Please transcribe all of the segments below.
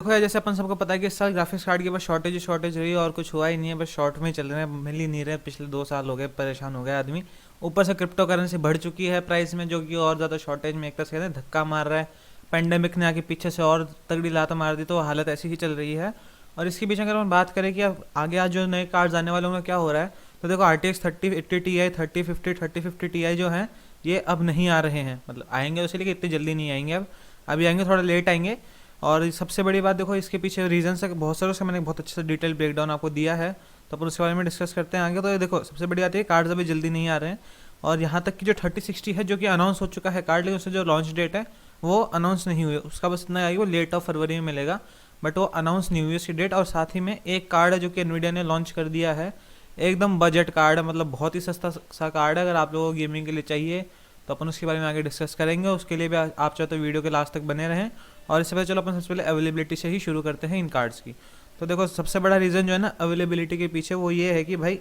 देखो यार, जैसे अपन सबको पता है कि इस साल ग्राफिक्स कार्ड की बस शॉर्टेज रही है और कुछ हुआ ही नहीं है। बस शॉर्ट में ही चल रहे हैं, मिल ही नहीं रहे। पिछले 2 साल हो गए, परेशान हो गए आदमी। ऊपर से क्रिप्टो करेंसी बढ़ चुकी है प्राइस में, जो कि और ज़्यादा शॉर्टेज में एक तरह से कहते हैं धक्का मार रहा है। पेंडेमिक ने आके पीछे से और तगड़ी लात मार दी, तो हालत ऐसी ही चल रही है। और इसके पीछे अगर हम बात करें कि अब आगे आज जो नए कार्ड्स आने वाले होंगे क्या हो रहा है, तो देखो RTX 3080 Ti, 3050 Ti जो हैं ये अब नहीं आ रहे हैं। मतलब आएंगे उसी लिए, इतनी जल्दी नहीं आएंगे। अब अभी आएंगे, थोड़ा लेट आएंगे। और सबसे बड़ी बात देखो, इसके पीछे रीजन है बहुत सारे, उसका मैंने बहुत अच्छे से डिटेल ब्रेकडाउन आपको दिया है, तो अपन उसके बारे में डिस्कस करते हैं आगे। तो ये देखो, सबसे बड़ी बात है कार्ड्स अभी जल्दी नहीं आ रहे हैं। और यहाँ तक कि जो 3060 है, जो कि अनाउंस हो चुका है कार्ड, लेकिन उससे जो लॉन्च डेट है वो अनाउंस नहीं हुई है। उसका बस इतना आई, वो लेट ऑफ फरवरी में मिलेगा, बट वो अनाउंस नहीं हुई उसकी डेट। और साथ ही में एक कार्ड है जो कि एनवीडिया ने लॉन्च कर दिया है, एकदम बजट कार्ड है, मतलब बहुत ही सस्ता सा कार्ड है। अगर आप लोगों को गेमिंग के लिए चाहिए तो अपन उसके बारे में आगे डिस्कस करेंगे। उसके लिए भी आप चाहे तो वीडियो के लास्ट तक बने रहें। और इससे पहले चलो अपन सबसे पहले अवेलेबिलिटी से ही शुरू करते हैं इन कार्ड्स की। तो देखो, सबसे बड़ा रीज़न जो है ना अवेलेबिलिटी के पीछे, वो ये है कि भाई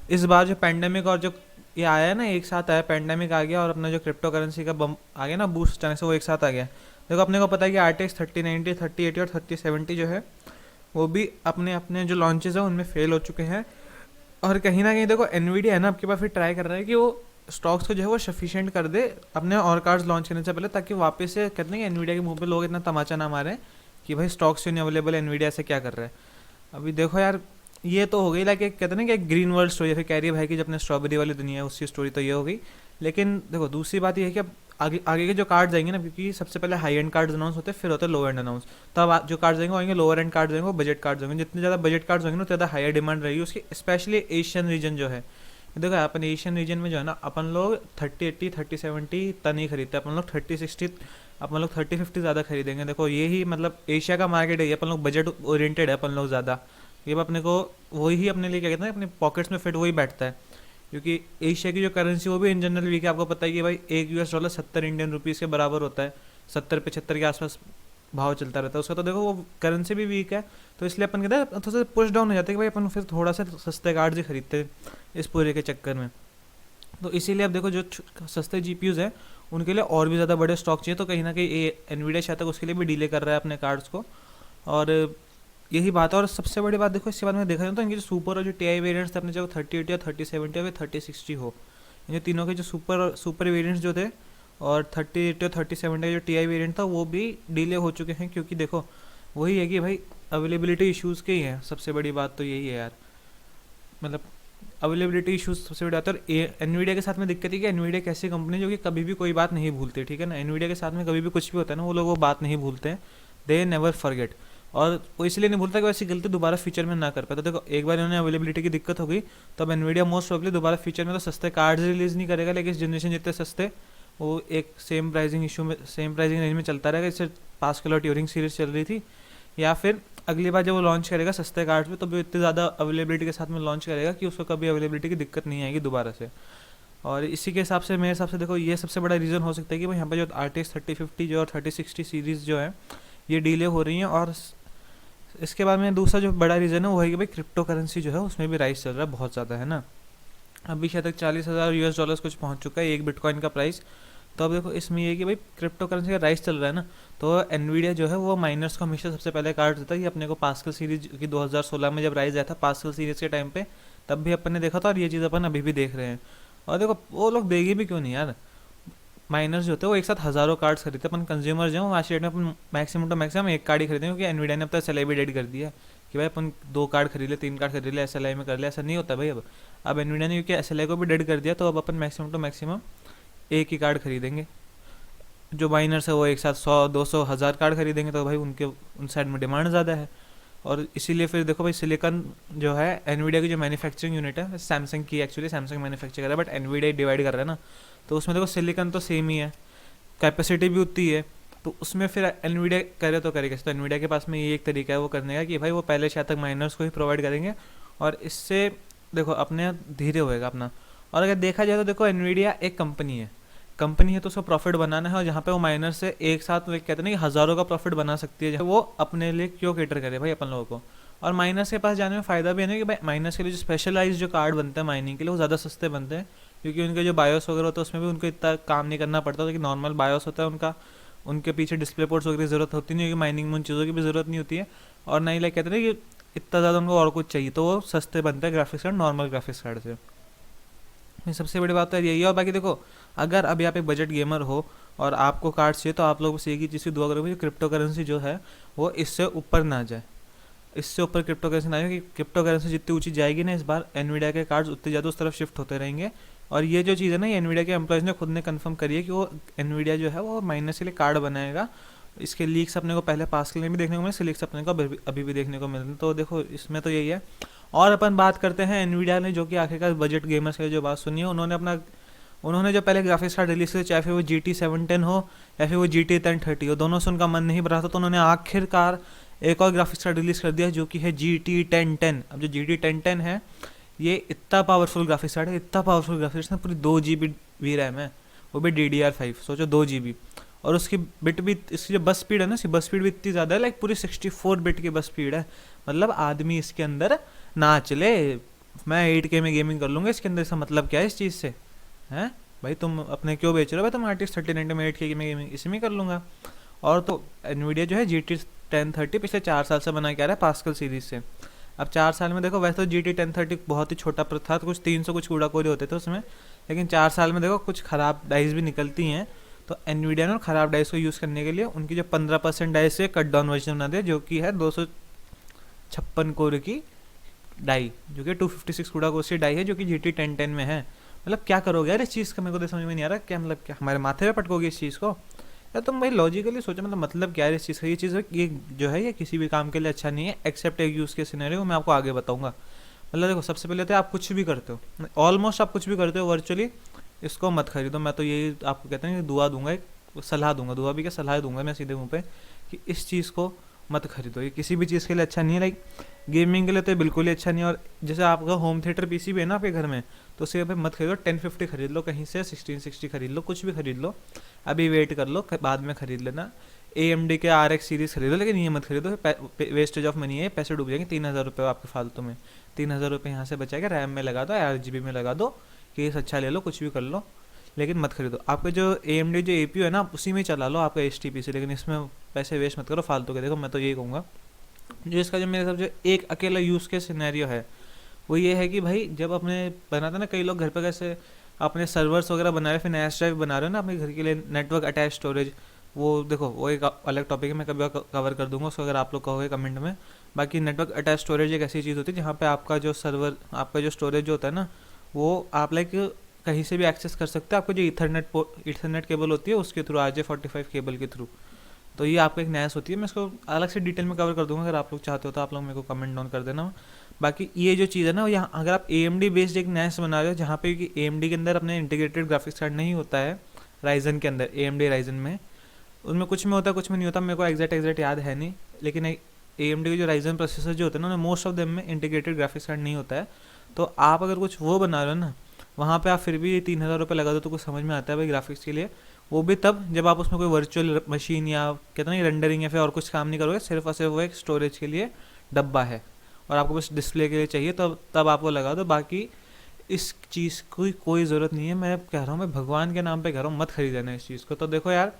इस बार जो पैंडेमिक और जो ये आया है ना, एक साथ आया, पैंडेमिक आ गया और अपना जो क्रिप्टो करेंसी का बम आ गया ना, बूस्ट अचानक से, वो एक साथ आ गया। देखो, अपने को पता है कि RTX 3090, 3080 और 3070 जो है वो भी अपने अपने जो लॉन्चेस है उनमें फेल हो चुके हैं। और कहीं ना कहीं देखो, एनवीडिया है ना आपके पास फिर ट्राई कर रहा है कि वो स्टॉक्स को जो है वो सफिशिएंट कर दे अपने और कार्ड्स लॉन्च करने से पहले, ताकि वापस से कहते हैं कि एनवीडिया के मुंह पे लोग इतना तमाचा ना मारे कि भाई स्टॉक्स क्यों नहीं अवेलेबल, एनवीडिया से क्या कर रहा है। अभी देखो यार, ये तो हो गई लाइक एक कहते हैं ना कि एक ग्रीन वर्ल्ड स्टोरी, फिर कैरी भाई की जो अपने स्ट्रॉबेरी वाली दुनिया है उसकी स्टोरी, तो ये हो गई। लेकिन देखो, दूसरी बात ये है कि अब आगे आगे के जो कार्ड्स आएंगे ना, क्योंकि सबसे पहले हाई एंड कार्ड्स अनाउंस होते हैं, फिर होते हैं लो एंड अनाउंस। तो अब जो कार्ड्स आएंगे वो आएंगे लोअर एंड कार्ड्स आएंगे, वो बजट कार्ड्स होंगे। जितने ज़्यादा बजट कार्ड्स होंगे ना, उतनी ज़्यादा हायर डिमांड रहेगी उसकी, स्पेशली एशियन रीजन जो है। देखो, अपन एशियन रीजन में जो है ना, अपन लोग 3080, 3070 इतना नहीं खरीदते। अपन लोग 3060, अपन लोग 3050 ज़्यादा खरीदेंगे। देखो, ये ही मतलब एशिया का मार्केट है ये। अपन लोग बजट ओरिएंटेड है अपन लोग ज़्यादा। ये अपने को वही अपने लिए क्या कहते हैं, अपने पॉकेट्स में फिट वही बैठता है। क्योंकि एशिया की जो करेंसी वो भी इन जनरल वीक है। आपको पता है कि भाई एक US डॉलर 70 इंडियन रुपीज़ के बराबर होता है। 70-75 के आसपास भाव चलता रहता है उसका। तो देखो, वो करेंसी भी वीक है, तो इसलिए अपन कहते हैं थोड़ा सा पुश डाउन हो जाते हैं कि भाई अपन फिर थोड़ा सा सस्ते कार्ड ही खरीदते हैं इस पूरे के चक्कर में। तो इसीलिए अब देखो, जो सस्ते GPUs हैं उनके लिए और भी ज़्यादा बड़े स्टॉक चाहिए। तो कहीं ना कहीं एनवीडिया शायद तक उसके लिए भी डिले कर रहा है अपने कार्ड्स को। और यही बात है। और सबसे बड़ी बात देखो, इसके बाद में देखा जाए तो इनके जो सुपर और जो TI वेरियंट्स थे अपने, चाहे 3080 या 3070 या 3060 हो, इन तीनों के जो सुपर वेरियंट्स जो थे, और 3080 और 3070 जो TI वेरियंट था वो भी डिले हो चुके हैं। क्योंकि देखो, वही है कि भाई अवेलेबिलिटी इश्यूज़ के ही हैं। सबसे बड़ी बात तो यही है यार, मतलब अवेलेबिलिटी इशूज़ सबसे बड़ी बात है। और एनवीडिया के साथ में दिक्कत है कि एनवीडिया एक ऐसी कंपनी जो कि कभी भी कोई बात नहीं भूलती, ठीक है ना। एनवीडिया के साथ में कभी भी कुछ भी होता है ना, वो लोग वो बात नहीं भूलते हैं, दे नेवर फॉरगेट। और वो इसलिए नहीं भूलता कि वैसी गलती दोबारा फ्यूचर में ना कर पाए। तो देखो, एक बार इन्होंने अवेलेबिलिटी की दिक्कत हो गई, तो अब एनवीडिया मोस्ट प्रोबेबली दोबारा फ्यूचर में तो सस्ते कार्ड्स रिलीज़ नहीं करेगा, लेकिन इस जनरेशन जितने सस्ते, वो एक सेम प्राइसिंग इशू में, सेम प्राइसिंग रेंज में चलता रहेगा। इससे पास्कल और ट्यूरिंग सीरीज चल रही थी। या फिर अगली बार जब वो लॉन्च करेगा सस्ते कार्ड्स पे, तो भी इतनी ज़्यादा अवेलेबिलिटी के साथ में लॉन्च करेगा कि उसको कभी अवेलेबिलिटी की दिक्कत नहीं आएगी दोबारा से। और इसी के हिसाब से, मेरे हिसाब से देखो, ये सबसे बड़ा रीज़न हो सकता है कि भाई यहाँ पर जो RTX 3050 जो और 3060 सीरीज़ जो है ये डिले हो रही हैं। और इसके बाद में दूसरा जो बड़ा रीज़न है वो है कि भाई क्रिप्टो करेंसी जो है उसमें भी राइस चल रहा है बहुत ज़्यादा, है ना। अभी शायद तक 40,000 US डॉलर्स कुछ पहुंच चुका है एक बिटकॉइन का प्राइस। तो अब देखो, इसमें ये है कि भाई क्रिप्टो करेंसी का राइस चल रहा है ना, तो एनवीडिया जो है वो माइनर्स को हमेशा सबसे पहले कार्ड देता है। कि अपने को पास्कल सीरीज की 2016 में जब राइज आया था पास्कल सीरीज के टाइम पे, तब भी अपन ने देखा था, और ये चीज़ अपन अभी भी देख रहे हैं। और देखो, वो लोग देगी भी क्यों नहीं यार। माइनर्स जो होते हैं वो एक साथ हज़ारों कार्ड्स खरीदते हैं। अपन कंज्यूमर जो है आज के डेट में अपन मैक्सिमम टू मैक्सिमम एक कार्ड ही खरीदें, क्योंकि एनवीडिया ने अब तक SLI भी डेड कर दिया है कि भाई अपन 2 कार्ड खरीद ले, 3 कार्ड खरीद ले, SLI में कर ले। ऐसा नहीं होता भाई। अब एनवीडिया ने क्योंकि SLI को भी डेड कर दिया, तो अब अपन मैक्सिमम टू मैक्सिमम एक ही कार्ड खरीदेंगे। जो माइनर्स है वो एक साथ 100, 200, 1000 कार्ड खरीदेंगे, तो भाई उनके उन साइड में डिमांड ज़्यादा है। और इसीलिए फिर देखो भाई, सिलिकॉन जो है एनवीडिया की जो मैन्युफैक्चरिंग यूनिट है, सैमसंग की, एक्चुअली सैमसंग मैन्युफैक्चर कर रहा है, बट एनवीडिया डिवाइड कर रहा है ना। तो उसमें देखो, सिलिकॉन तो सेम ही है, कैपेसिटी भी उतनी है। तो उसमें फिर एनवीडिया करे तो करेगा। तो एनवीडिया के पास में ये एक तरीका है वो करने का कि भाई वो पहले शायद तक माइनर्स को ही प्रोवाइड करेंगे, और इससे देखो अपने धीरे होएगा अपना। और अगर देखा जाए तो देखो, एनवीडिया एक कंपनी है तो उसको प्रॉफिट बनाना है। और जहाँ पे वो माइनर से एक साथ वो कहते हैं ना कि हज़ारों का प्रॉफिट बना सकती है, वो अपने लिए क्यों कैटर करे भाई अपन लोगों को। और माइनर्स के पास जाने में फ़ायदा भी है ना कि भाई माइनर्स के लिए जो स्पेशलाइज जो कार्ड बनते हैं माइनिंग के लिए, वो ज़्यादा सस्ते बनते हैं। क्योंकि उनके जो बायोस वगैरह होता है उसमें भी उनको इतना काम नहीं करना पड़ता, लेकिन नॉर्मल बायोस होता है उनका, उनके पीछे डिस्प्ले पोर्ट्स वगैरह की ज़रूरत होती नहीं होगी, माइनिंग में उन चीज़ों की भी ज़रूरत नहीं होती है, और ना ही लाइक कहते हैं कि इतना ज़्यादा उनको और कुछ चाहिए, तो वो सस्ते बनते हैं graphics card normal graphics card से। ये सबसे बड़ी बात तो यही है। और बाकी देखो, अगर अभी आप एक बजट गेमर हो और आपको कार्ड चाहिए, तो आप लोग बस एक ही चीज़ की दुआ करोगे, क्रिप्टो करेंसी जो है वो इससे ऊपर ना जाए, इससे ऊपर क्रिप्टो करेंसी ना आए, कि क्रिप्टो करेंसी जितनी ऊंची जाएगी ना इस बार, एनवीडिया के कार्ड्स उतने ज़्यादा उस तरफ शिफ्ट होते रहेंगे। और ये जो चीज़ है ना, ये एनवीडिया के एम्प्लॉयज़ ने खुद ने कंफर्म करी है कि वो एनवीडिया जो है वो माइनस के लिए कार्ड बनाएगा। इसके लीक्स अपने को पहले पास के लिए भी देखने को मिले, लीक्स अपने को अभी भी देखने को मिल रहे हैं। तो देखो इसमें तो यही है। और अपन बात करते हैं एनवीडिया ने, जो कि आखिरकार बजट गेमर्स के लिए जो बात सुनी है, उन्होंने जो पहले ग्राफिक्स कार्ड रिलीज किया, चाहे फिर वो GT 710 हो या फिर वो GT 1030 हो, दोनों से उनका मन नहीं भरा था, तो उन्होंने आखिरकार एक और ग्राफिक्स कार्ड रिलीज कर दिया, जो कि है GT 1010। अब जो GT 1010 है, ये इतना पावरफुल ग्राफिक्स कार्ड है, इतना पावरफुल ग्राफिक्स है, पूरी 2 GB वी रैम है, वो भी DDR5, सोचो 2 GB। और उसकी बिट भी, इसकी जो बस स्पीड है ना, इसकी बस स्पीड भी इतनी ज़्यादा है, लाइक पूरी 64 बिट की बस स्पीड है। मतलब आदमी इसके अंदर ना चले, मैं 8K में गेमिंग कर लूँगा इसके अंदर, इसका मतलब क्या है इस चीज़ से? हैं भाई, तुम अपने क्यों बेच रहे हो भाई? तुम आर्टिस्ट 3090 में 8K में गेमिंग इसी में कर लूँगा। और तो एनवीडिया जो है GT 1030 पिछले 4 साल से बना के आ रहा है पास्कल सीरीज से। अब 4 साल में देखो, वैसे तो GT 1030 बहुत ही छोटा था, तो कुछ 300 कुछ कूड़ा कोरे होते थे उसमें, लेकिन 4 साल में देखो कुछ ख़राब डाइस भी निकलती हैं। तो एनवीडिया ने ख़राब डाइस को यूज़ करने के लिए उनकी जो 15% डाइस है कट डाउन वर्जन बना दिया, जो कि है 256 कोर की डाई, जो कि 256 कूड़ा कोर की डाई है, जो कि GT 1010 में है। मतलब क्या करोगे यार इस चीज़ का? मेरे को तो समझ में नहीं आ रहा, क्या मतलब, क्या हमारे माथे पे पटकोगे इस चीज़ को? या तुम भाई लॉजिकली सोचो, मतलब क्या है इस चीज़ का? ये चीज़ ये जो है ये किसी भी काम के लिए अच्छा नहीं है, एक्सेप्ट एक यूज़ के सिनेरियो, मैं आपको आगे बताऊंगा। मतलब देखो, सबसे पहले तो आप कुछ भी करते हो, ऑलमोस्ट आप कुछ भी करते हो वर्चुअली, इसको मत खरीदो। मैं तो यही आपको कहते हैं कि दुआ दूंगा, एक सलाह दूंगा, दुआ भी क्या सलाह दूंगा मैं सीधे मुँह पे, कि इस चीज़ को मत खरीदो, ये किसी भी चीज़ के लिए अच्छा नहीं है। लाइक गेमिंग के लिए तो बिल्कुल ही अच्छा नहीं है। और जैसे आपका होम थिएटर PC भी है ना आपके घर में, तो उसे पे मत खरीदो, 1050 खरीद लो कहीं से, 1660 खरीद लो, कुछ भी खरीद लो, अभी वेट कर लो, बाद में खरीद लेना। AMD के RX सीरीज़ खरीदो, लेकिन ये मत खरीदो, वेस्टेज ऑफ मनी है, पैसे डूब जाएंगे। 3000 रुपये आपके फालतू में, 3000 रुपये यहाँ से बचाएगा, रैम में लगा दो, 8GB में लगा दो, केस अच्छा ले लो, कुछ भी कर लो, लेकिन मत खरीदो। आपका जो AMD जो APU है ना, उसी में चला लो आपका HTP से, लेकिन इसमें पैसे वेस्ट मत करो फालतू के। देखो मैं तो यही कहूँगा, जो इसका जो मेरे हिसाब से एक अकेला यूज़ के सिनेरियो है, वो ये है कि भाई जब अपने बनाता ना, कई लोग घर पे कैसे अपने सर्वर्स वगैरह बना रहे हैं, फिर NAS ड्राइव बना रहे हो ना अपने घर के लिए, नेटवर्क अटैच स्टोरेज, वो देखो वो एक अलग टॉपिक है, मैं कभी कवर कर दूंगा उसको, अगर आप लोग कहोगे कमेंट में। बाकी नेटवर्क अटैच स्टोरेज एक ऐसी चीज़ होती है जहाँ पे आपका जो सर्वर, आपका जो स्टोरेज जो होता है ना, वो आप लाइक कहीं से भी एक्सेस कर सकते हैं, आपको जो ईथरनेट केबल होती है उसके थ्रू, RJ45 केबल के थ्रू। तो ये आपको एक NAS होती है, मैं इसको अलग से डिटेल में कवर कर दूंगा, अगर आप लोग चाहते हो तो आप लोग मेरे को कमेंट डाउन कर देना। बाकी ये जो चीज़ है ना, यहाँ अगर आप AMD बेस्ड एक NAS बना रहे हो, जहाँ पे कि AMD के अंदर अपने इंटीग्रेटेड ग्राफिक्स कार्ड नहीं होता है, राइजन के अंदर, AMD राइजन में, उनमें कुछ में होता है कुछ में नहीं होता, मेरे को एग्जैक्ट याद है नहीं, लेकिन AMD के जो राइजन प्रोसेसर जो होते हैं ना, उनमें मोस्ट ऑफ देम में इंटीग्रेटेड ग्राफिक्स कार्ड नहीं होता है। तो आप अगर कुछ वो बना रहे हो ना, वहाँ पे आप फिर भी 3000 रुपये लगा दो तो कुछ समझ में आता है भाई ग्राफिक्स के लिए। वो भी तब जब आप उसमें कोई वर्चुअल मशीन या कहते हैं रेंडरिंग या फिर और कुछ काम नहीं करोगे, सिर्फ और सिर्फ वो एक स्टोरेज के लिए डब्बा है और आपको बस डिस्प्ले के लिए चाहिए, तब आपको लगा दो। बाकी इस चीज़ की कोई ज़रूरत नहीं है। मैं कह रहा हूँ, मैं भगवान के नाम पे कह रहा हूँ, मत खरीदना इस चीज़ को। तो देखो यार,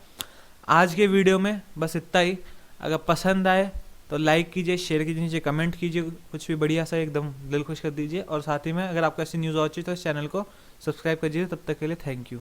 आज के वीडियो में बस इतना ही। अगर पसंद आए तो लाइक कीजिए, शेयर कीजिए, नीचे कमेंट कीजिए, कुछ भी बढ़िया सा एकदम दिल खुश कर दीजिए। और साथ ही में अगर आपको ऐसी न्यूज़ और चाहिए तो इस चैनल को सब्सक्राइब कीजिए। तब तक के लिए थैंक यू।